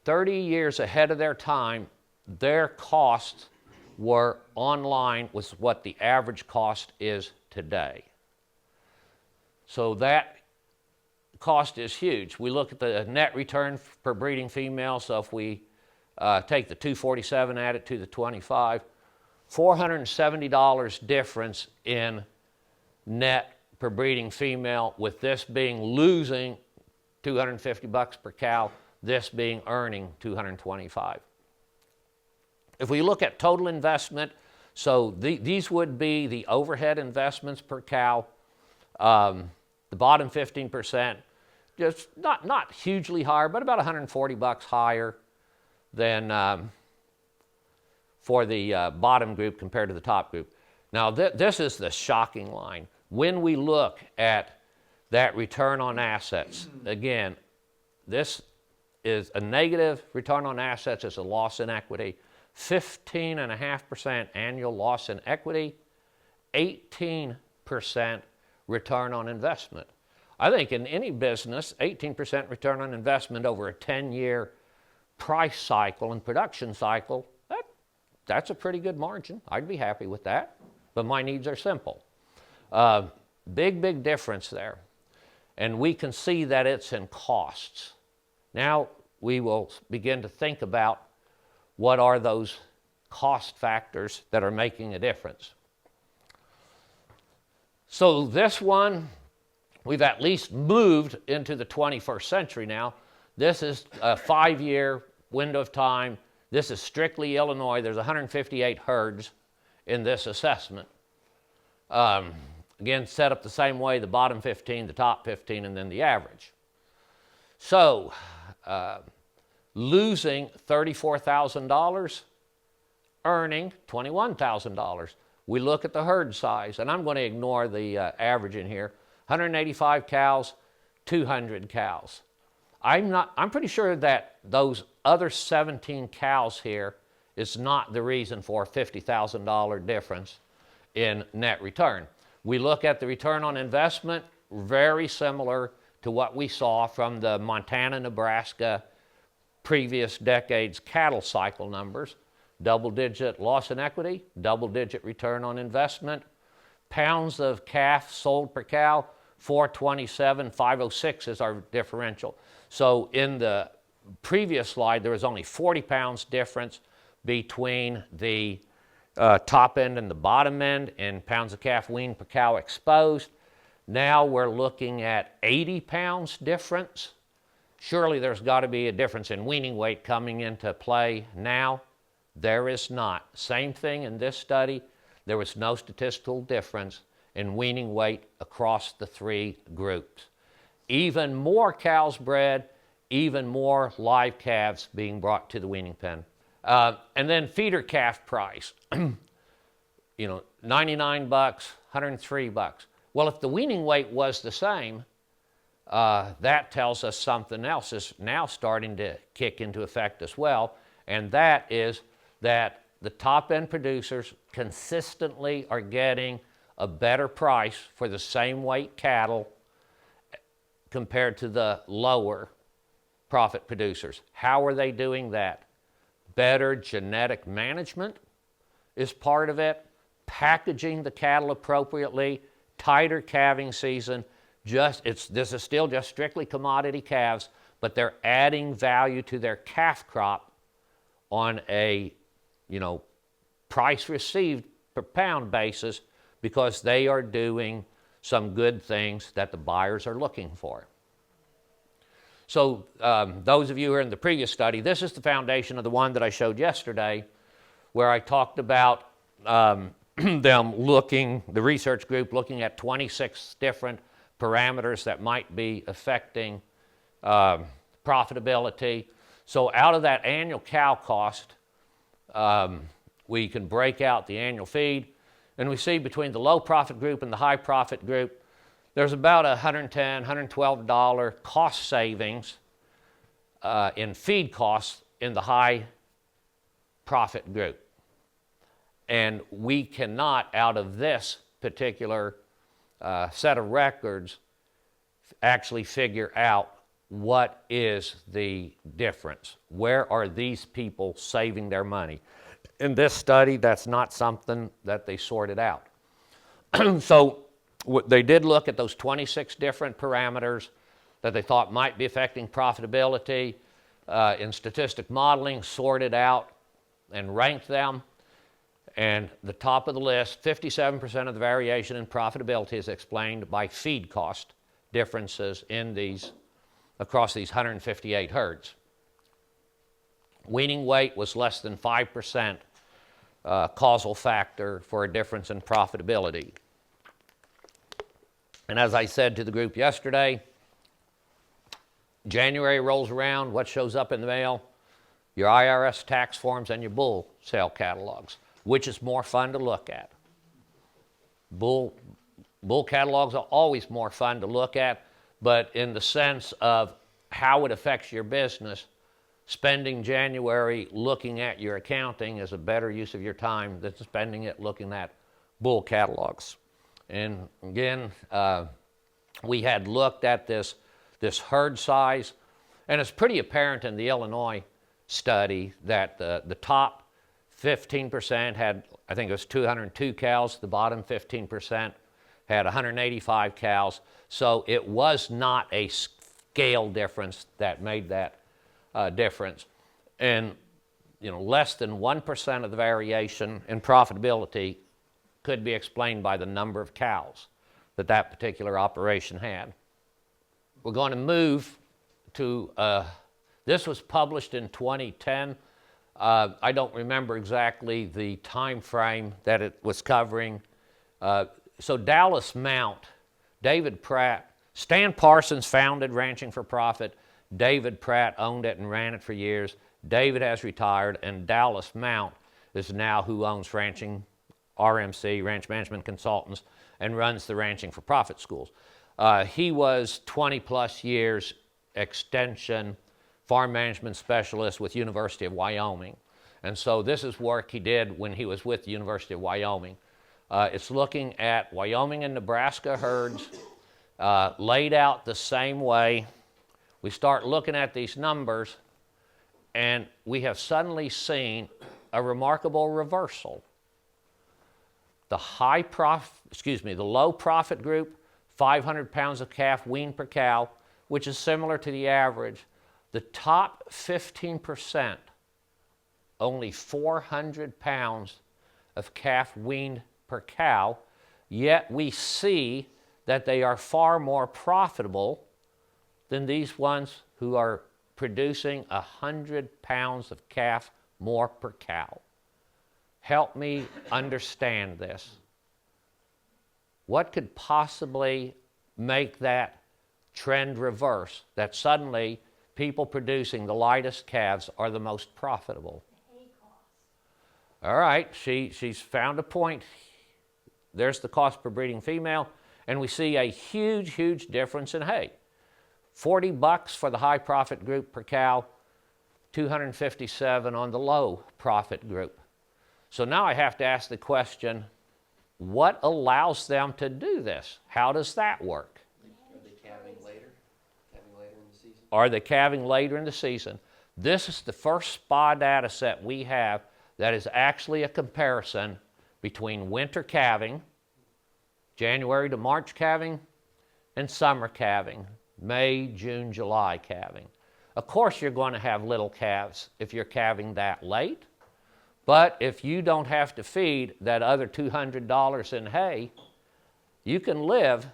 30 years ahead of their time, their costs were online with what the average cost is today. So that cost is huge. We look at the net return per breeding female, so if we take the 247, add it to the 25, $470 difference in net per breeding female, with this being losing $250 per cow, this being earning $225. If we look at total investment, so these would be the overhead investments per cow, the bottom 15%, just not hugely higher, but about $140 higher than for the bottom group compared to the top group. Now this is the shocking line. When we look at that return on assets, again, this is a negative return on assets, is a loss in equity. 15.5% annual loss in equity, 18% return on investment. I think in any business, 18% return on investment over a 10-year price cycle and production cycle, that's a pretty good margin. I'd be happy with that, but my needs are simple. Big difference there. And we can see that it's in costs. Now we will begin to think about what are those cost factors that are making a difference. So this one, we've at least moved into the 21st century now. This is a 5-year window of time. This is strictly Illinois. There's 158 herds in this assessment. Again, set up the same way, the bottom 15, the top 15, and then the average. So, losing $34,000, earning $21,000. We look at the herd size, and I'm going to ignore the average in here. 185 cows, 200 cows. I'm pretty sure that those other 17 cows here is not the reason for a $50,000 difference in net return. We look at the return on investment, very similar to what we saw from the Montana, Nebraska previous decades cattle cycle numbers. Double-digit loss in equity, double-digit return on investment. Pounds of calf sold per cow, 427, 506 is our differential. So in the previous slide, there was only 40 pounds difference between the top end and the bottom end in pounds of calf weaned per cow exposed. Now we're looking at 80 pounds difference. Surely there's got to be a difference in weaning weight coming into play now. There is not. Same thing in this study. There was no statistical difference in weaning weight across the three groups. Even more cows bred, even more live calves being brought to the weaning pen. And then feeder calf price, you know, $99, $103. Well, if the weaning weight was the same, that tells us something else is now starting to kick into effect as well, and that is that the top-end producers consistently are getting a better price for the same weight cattle compared to the lower profit producers. How are they doing that? Better genetic management is part of it, packaging the cattle appropriately, tighter calving season. This is still just strictly commodity calves, but they're adding value to their calf crop on a, price received per pound basis because they are doing some good things that the buyers are looking for. So those of you who are in the previous study, this is the foundation of the one that I showed yesterday, where I talked about them the research group looking at 26 different parameters that might be affecting profitability. So out of that annual cow cost, we can break out the annual feed, and we see between the low profit group and the high profit group, there's about $110, $112 cost savings in feed costs in the high profit group. And we cannot, out of this particular set of records, actually figure out what is the difference? Where are these people saving their money? In this study, that's not something that they sorted out. So they did look at those 26 different parameters that they thought might be affecting profitability. In statistic modeling, sorted out and ranked them. And the top of the list, 57% of the variation in profitability is explained by feed cost differences in these, across these 158 herds. Weaning weight was less than 5% causal factor for a difference in profitability. And as I said to the group yesterday, January rolls around, what shows up in the mail? Your IRS tax forms and your bull sale catalogs. Which is more fun to look at? Bull catalogs are always more fun to look at, but in the sense of how it affects your business, spending January looking at your accounting is a better use of your time than spending it looking at bull catalogs. And again, we had looked at this herd size, and it's pretty apparent in the Illinois study that the top 15% had, I think it was 202 cows, the bottom 15% had 185 cows, so it was not a scale difference that made that difference. And less than 1% of the variation in profitability could be explained by the number of cows that particular operation had. We're going to move to, this was published in 2010. I don't remember exactly the time frame that it was covering. So Dallas Mount, David Pratt, Stan Parsons founded Ranching for Profit. David Pratt owned it and ran it for years. David has retired, and Dallas Mount is now who owns Ranching RMC, Ranch Management Consultants, and runs the Ranching for Profit schools. He was 20-plus years extension farm management specialist with University of Wyoming. And so this is work he did when he was with the University of Wyoming. It's looking at Wyoming and Nebraska herds laid out the same way. We start looking at these numbers, and we have suddenly seen a remarkable reversal. The low profit group, 500 pounds of calf weaned per cow, which is similar to the average. The top 15%, only 400 pounds of calf weaned per cow, yet we see that they are far more profitable than these ones who are producing 100 pounds of calf more per cow. Help me understand this. What could possibly make that trend reverse, that suddenly people producing the lightest calves are the most profitable? All right, she's found a point. There's the cost per breeding female, and we see a huge, huge difference in hay. $40 for the high profit group per cow, $257 on the low profit group. So now I have to ask the question, what allows them to do this? How does that work? Are they calving later? Calving later in the season? Are they calving later in the season? This is the first SPA data set we have that is actually a comparison between winter calving, January to March calving, and summer calving, May, June, July calving. Of course, you're going to have little calves if you're calving that late, but if you don't have to feed that other $200 in hay, you can live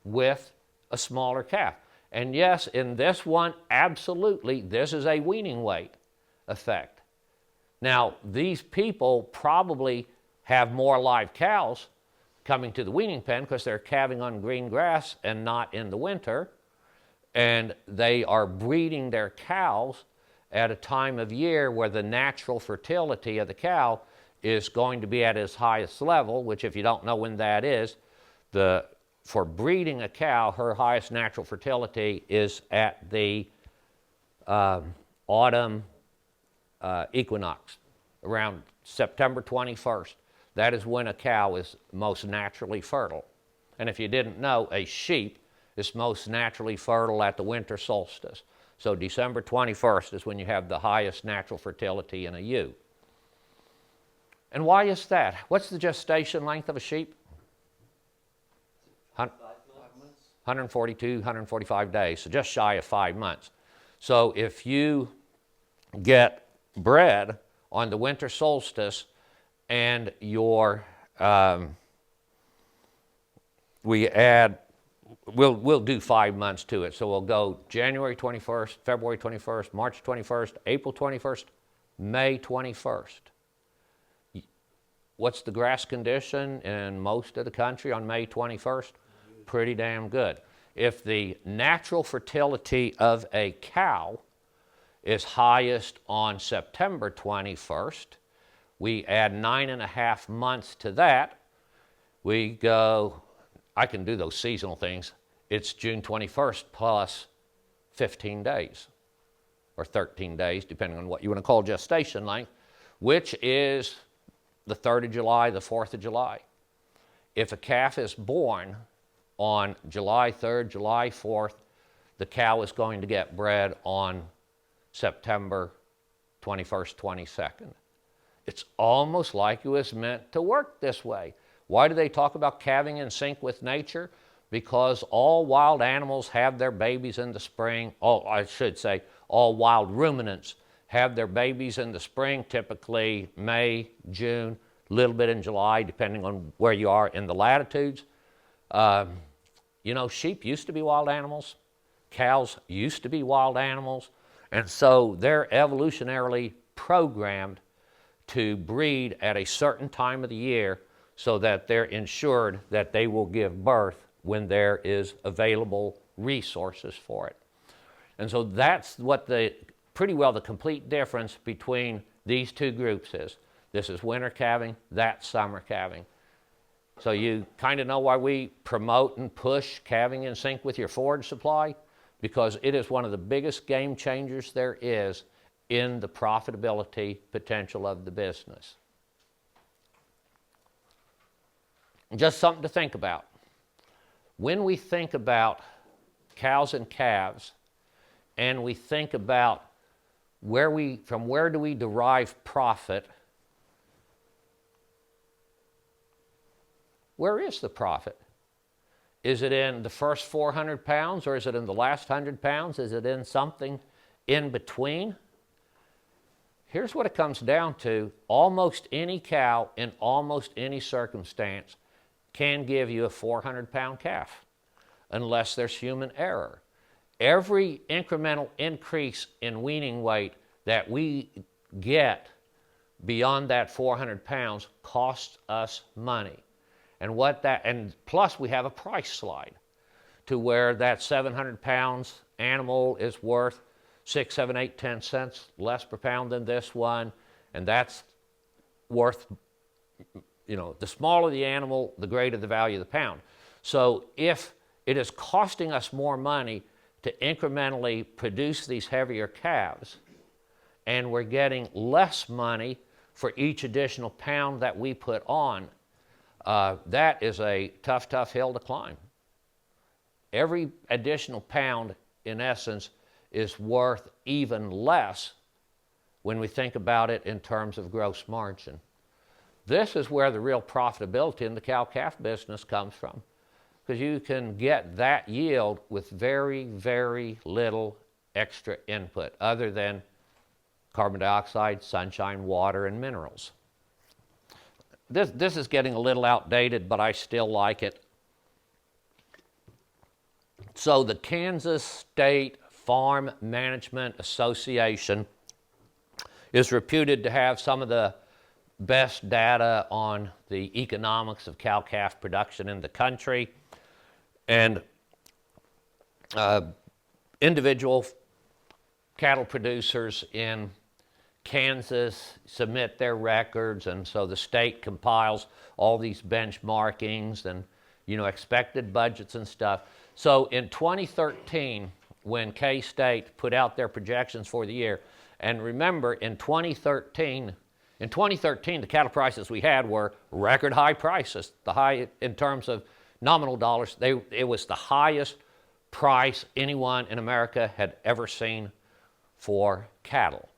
with a smaller calf. And yes, in this one, absolutely, this is a weaning weight effect. Now, these people probably have more live cows coming to the weaning pen because they're calving on green grass and not in the winter, and they are breeding their cows at a time of year where the natural fertility of the cow is going to be at its highest level, which if you don't know when that is, for breeding a cow, her highest natural fertility is at the autumn equinox, around September 21st. That is when a cow is most naturally fertile. And if you didn't know, a sheep is most naturally fertile at the winter solstice. So December 21st is when you have the highest natural fertility in a ewe. And why is that? What's the gestation length of a sheep? 142, 145 days, so just shy of 5 months. So if you get bred on the winter solstice and your, we'll do 5 months to it. So we'll go January 21st, February 21st, March 21st, April 21st, May 21st. What's the grass condition in most of the country on May 21st? Pretty damn good. If the natural fertility of a cow is highest on September 21st, we add 9.5 months to that. We go, I can do those seasonal things. It's June 21st plus 15 days or 13 days, depending on what you want to call gestation length, which is the 3rd of July, the 4th of July. If a calf is born on July 3rd, July 4th, the cow is going to get bred on September 21st, 22nd. It's almost like it was meant to work this way. Why do they talk about calving in sync with nature? Because all wild animals have their babies in the spring. Oh, I should say all wild ruminants have their babies in the spring, typically May, June, a little bit in July, depending on where you are in the latitudes. You know, sheep used to be wild animals. Cows used to be wild animals. And so they're evolutionarily programmed to breed at a certain time of the year so that they're ensured that they will give birth when there is available resources for it. And so that's what pretty well the complete difference between these two groups is. This is winter calving, that's summer calving. So you kind of know why we promote and push calving in sync with your forage supply, because it is one of the biggest game changers there is in the profitability potential of the business. Just something to think about. When we think about cows and calves, and we think about from where do we derive profit, where is the profit? Is it in the first 400 pounds, or is it in the last 100 pounds? Is it in something in between? Here's what it comes down to. Almost any cow in almost any circumstance can give you a 400-pound calf, unless there's human error. Every incremental increase in weaning weight that we get beyond that 400 pounds costs us money. And plus we have a price slide to where that 700 pounds animal is worth 6, 7, 8, 10 cents less per pound than this one, and that's worth, you know, the smaller the animal, the greater the value of the pound. So if it is costing us more money to incrementally produce these heavier calves, and we're getting less money for each additional pound that we put on, that is a tough, tough hill to climb. Every additional pound, in essence, is worth even less when we think about it in terms of gross margin. This is where the real profitability in the cow-calf business comes from, because you can get that yield with very, very little extra input other than carbon dioxide, sunshine, water, and minerals. This is getting a little outdated, but I still like it. So the Kansas State Farm Management Association is reputed to have some of the best data on the economics of cow-calf production in the country. And individual cattle producers in Kansas submit their records, and so the state compiles all these benchmarkings and, you know, expected budgets and stuff. So in 2013, when K-State put out their projections for the year, and remember in 2013, the cattle prices we had were record high prices, the high in terms of nominal dollars. It was the highest price anyone in America had ever seen for cattle.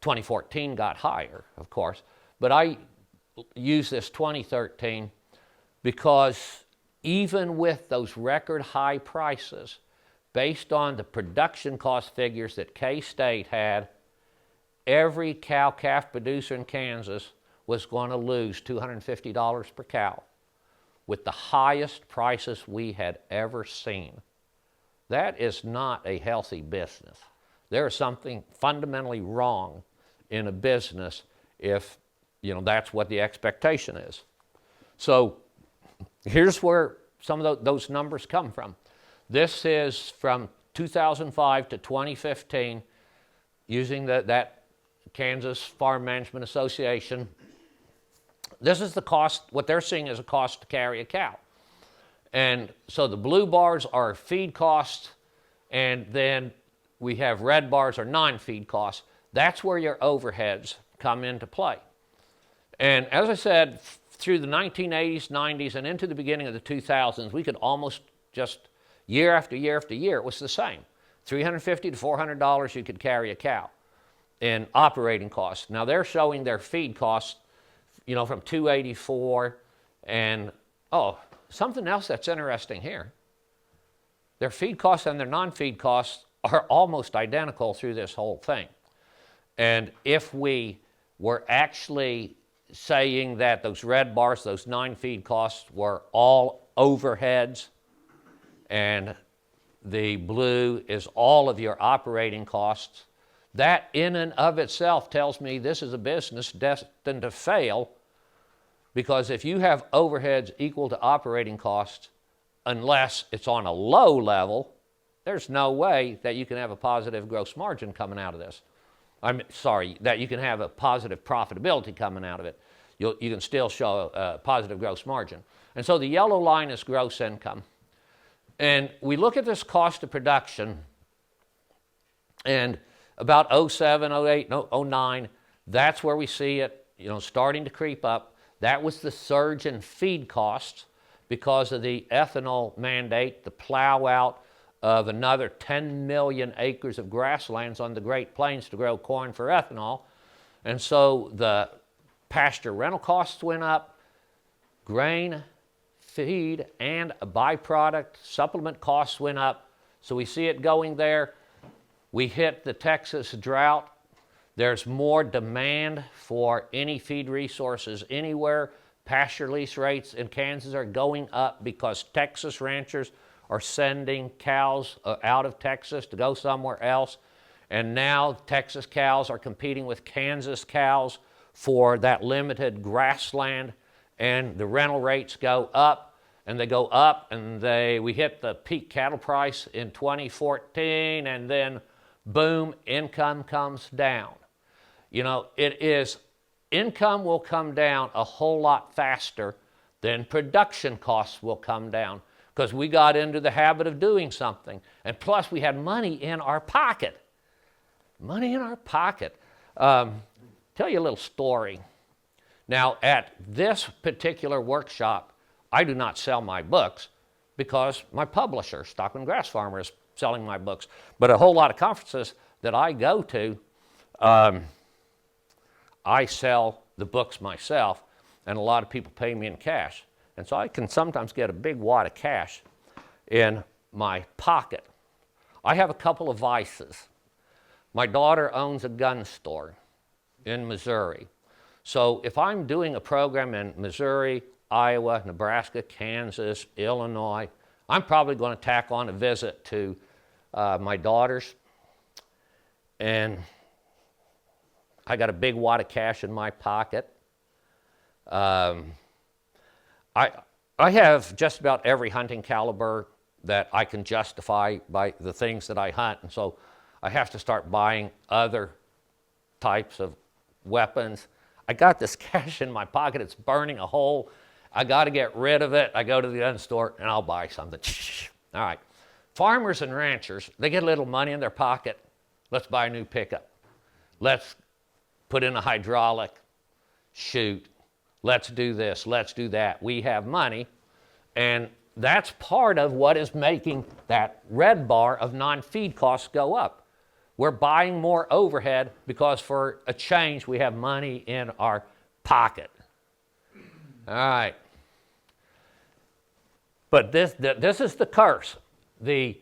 2014 got higher, of course, but I use this 2013 because even with those record high prices, based on the production cost figures that K-State had, every cow-calf producer in Kansas was going to lose $250 per cow with the highest prices we had ever seen. That is not a healthy business. There is something fundamentally wrong in a business if, that's what the expectation is. So here's where some of those numbers come from. This is from 2005 to 2015 using that Kansas Farm Management Association. This is the cost, what they're seeing as a cost to carry a cow. And so the blue bars are feed costs, and then we have red bars are non-feed costs. That's where your overheads come into play. And as I said, through the 1980s, 90s, and into the beginning of the 2000s, we could almost just year after year after year, it was the same. $350 to $400 you could carry a cow in operating costs. Now they're showing their feed costs, from $284, and something else that's interesting here. Their feed costs and their non-feed costs are almost identical through this whole thing. And if we were actually saying that those red bars, those non-feed costs, were all overheads, and the blue is all of your operating costs, that in and of itself tells me this is a business destined to fail, because if you have overheads equal to operating costs, unless it's on a low level, there's no way that you can have a positive gross margin coming out of this. That you can have a positive profitability coming out of it. You can still show a positive gross margin. And so the yellow line is gross income. And we look at this cost of production, and about 07, 08, 09, that's where we see it, starting to creep up. That was the surge in feed costs because of the ethanol mandate, the plow out of another 10 million acres of grasslands on the Great Plains to grow corn for ethanol. And so the pasture rental costs went up, grain, feed, and a byproduct supplement costs went up. So we see it going there. We hit the Texas drought. There's more demand for any feed resources anywhere. Pasture lease rates in Kansas are going up because Texas ranchers are sending cows out of Texas to go somewhere else. And now Texas cows are competing with Kansas cows for that limited grassland, and the rental rates go up, and they go up, and we hit the peak cattle price in 2014, and then boom, income comes down. Income will come down a whole lot faster than production costs will come down, because we got into the habit of doing something. And plus, we had money in our pocket. Money in our pocket. Tell you a little story. Now, at this particular workshop, I do not sell my books because my publisher, Stockman Grass Farmer, is selling my books. But a whole lot of conferences that I go to, I sell the books myself, and a lot of people pay me in cash. And so I can sometimes get a big wad of cash in my pocket. I have a couple of vices. My daughter owns a gun store in Missouri. So if I'm doing a program in Missouri, Iowa, Nebraska, Kansas, Illinois, I'm probably going to tack on a visit to my daughter's, and I got a big wad of cash in my pocket. I have just about every hunting caliber that I can justify by the things that I hunt, and so I have to start buying other types of weapons. I got this cash in my pocket. It's burning a hole. I got to get rid of it. I go to the gun store, and I'll buy something. All right. Farmers and ranchers, they get a little money in their pocket. Let's buy a new pickup. Let's put in a hydraulic. Shoot. Let's do this. Let's do that. We have money, and that's part of what is making that red bar of non-feed costs go up. We're buying more overhead because for a change we have money in our pocket. All right. But this is the curse. The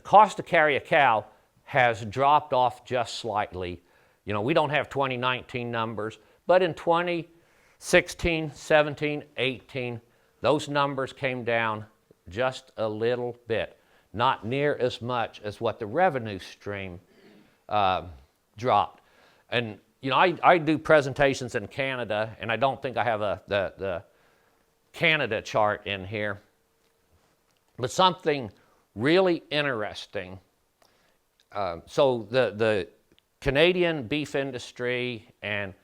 cost to carry a cow has dropped off just slightly. You know, we don't have 2019 numbers, but in 2016, 17, 18, those numbers came down just a little bit, not near as much as what the revenue stream dropped. And you know, I do presentations in Canada, and I don't think I have the Canada chart in here, but something really interesting. So the Canadian beef industry and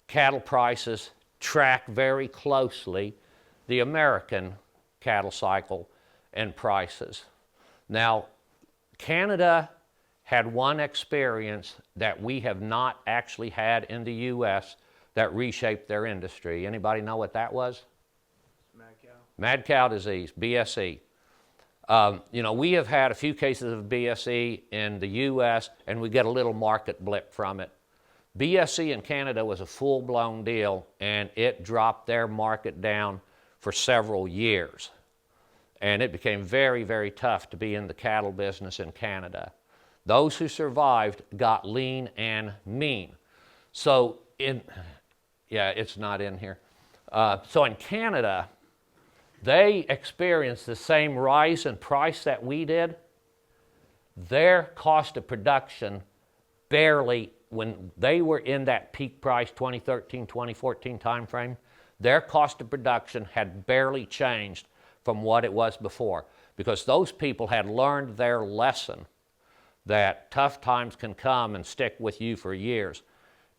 cattle prices track very closely the American cattle cycle and prices. Now, Canada had one experience that we have not actually had in the U.S. that reshaped their industry. Anybody know what that was? Mad cow. Mad cow disease, BSE. You know, we have had a few cases of BSE in the U.S., and we get a little market blip from it. BSE in Canada was a full-blown deal, and it dropped their market down for several years. And it became very, very tough to be in the cattle business in Canada. Those who survived got lean and mean. So it's not in here. So in Canada, they experienced the same rise in price that we did. Their cost of production barely, when they were in that peak price 2013, 2014 timeframe, their cost of production had barely changed from what it was before, because those people had learned their lesson that tough times can come and stick with you for years.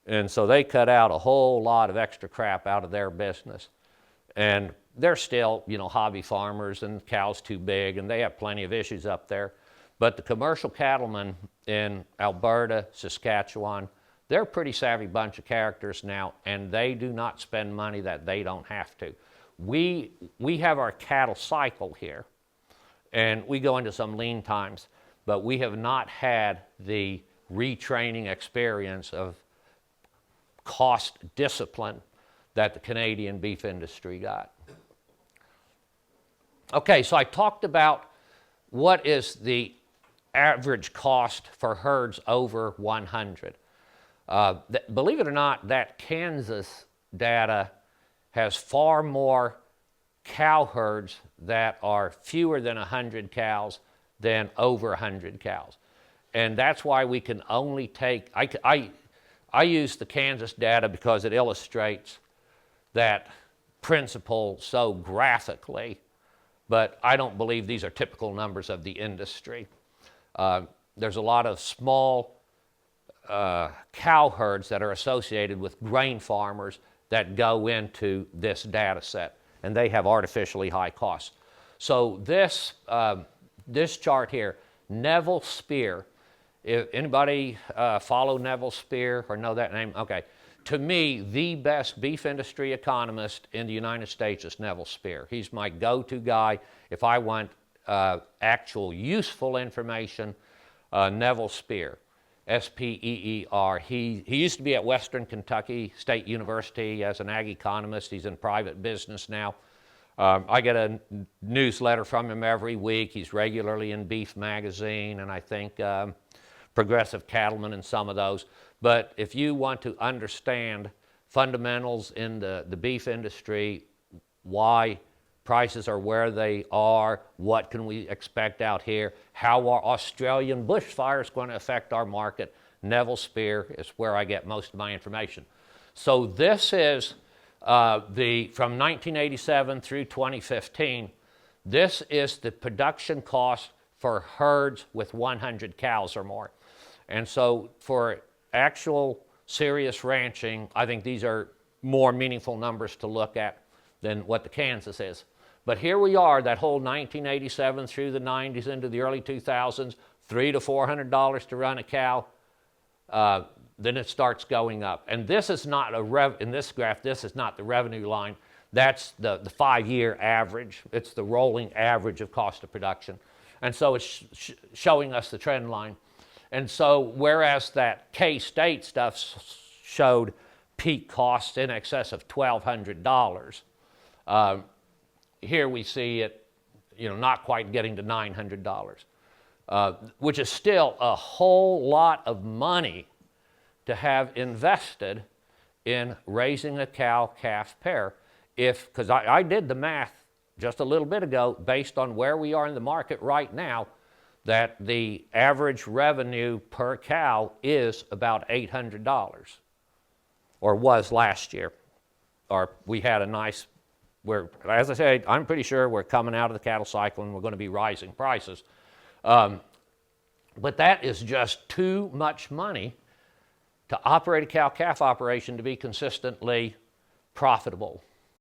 And so they cut out a whole lot of extra crap out of their business. And they're still, you know, hobby farmers, and cows too big, and they have plenty of issues up there. But the commercial cattlemen in Alberta, Saskatchewan, they're a pretty savvy bunch of characters now, and they do not spend money that they don't have to. We have our cattle cycle here, and we go into some lean times, but we have not had the retraining experience of cost discipline that the Canadian beef industry got. Okay, so I talked about what is the average cost for herds over 100. Believe it or not, that Kansas data has far more cow herds that are fewer than 100 cows than over 100 cows. And that's why we can only take, I use the Kansas data because it illustrates that principle so graphically, but I don't believe these are typical numbers of the industry. There's a lot of small cow herds that are associated with grain farmers that go into this data set, and they have artificially high costs. So this chart here, Neville Spear, if anybody follow Neville Spear or know that name? Okay. To me, the best beef industry economist in the United States is Neville Spear. He's my go-to guy if I want actual useful information. Neville Spear, S-P-E-E-R. He used to be at Western Kentucky State University as an ag economist. He's in private business now. I get a newsletter from him every week. He's regularly in Beef Magazine, and I think Progressive Cattleman and some of those. But if you want to understand fundamentals in the beef industry, why prices are where they are, what can we expect out here, how are Australian bushfires going to affect our market, Neville Spear is where I get most of my information. So this is from 1987 through 2015, this is the production cost for herds with 100 cows or more. And so for actual serious ranching, I think these are more meaningful numbers to look at than what the Kansas is. But here we are, that whole 1987 through the 90s into the early 2000s, $300 to $400 to run a cow. Then it starts going up. And this is not in this graph, this is not the revenue line. That's the 5-year average. It's the rolling average of cost of production. And so it's showing us the trend line. And so whereas that K-State stuff showed peak costs in excess of $1,200, here we see it, not quite getting to $900, which is still a whole lot of money to have invested in raising a cow-calf pair. Because I did the math just a little bit ago based on where we are in the market right now, that the average revenue per cow is about $800, or was last year. Or we had a nice, as I said, I'm pretty sure we're coming out of the cattle cycle and we're going to be rising prices. But that is just too much money to operate a cow-calf operation to be consistently profitable.